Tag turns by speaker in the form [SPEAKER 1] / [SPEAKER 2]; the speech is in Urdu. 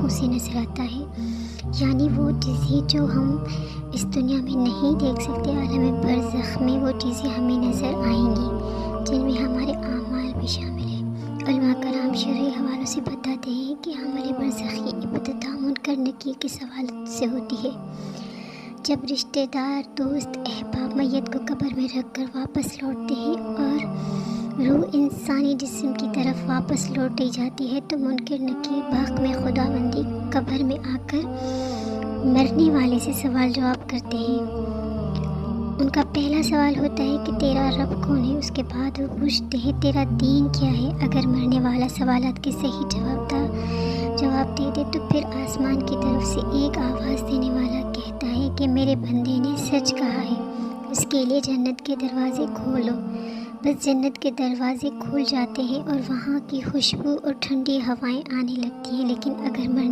[SPEAKER 1] آنکھوں سے نظر آتا ہے، یعنی وہ چیزیں جو ہم اس دنیا میں نہیں دیکھ سکتے، عالم برزخ میں وہ چیزیں ہمیں نظر آئیں گی، جن میں ہمارے اعمال بھی شامل ہیں۔ علماء کرام شرعی حوالوں سے بتاتے ہیں کہ عمل برزخی ابتدا منکر نکیر کے سوال سے ہوتی ہے۔ جب رشتہ دار، دوست، احباب میت کو قبر میں رکھ کر واپس لوٹتے ہیں اور روح انسانی جسم کی طرف واپس لوٹی جاتی ہے تو منکر نکیر بحق میں خداوندی قبر میں آ کر مرنے والے سے سوال جواب کرتے ہیں۔ ان کا پہلا سوال ہوتا ہے کہ تیرا رب کون ہے؟ اس کے بعد وہ پوچھتے ہیں تیرا دین کیا ہے؟ اگر مرنے والا سوالات کے صحیح جواب دے دے تو پھر آسمان کی طرف سے ایک آواز دینے والا کہتا ہے کہ میرے بندے نے سچ کہا ہے، اس کے لیے جنت کے دروازے کھولو۔ بس جنت کے دروازے کھل جاتے ہیں اور وہاں کی خوشبو اور ٹھنڈی ہوائیں آنے لگتی ہیں، لیکن اگر مرنے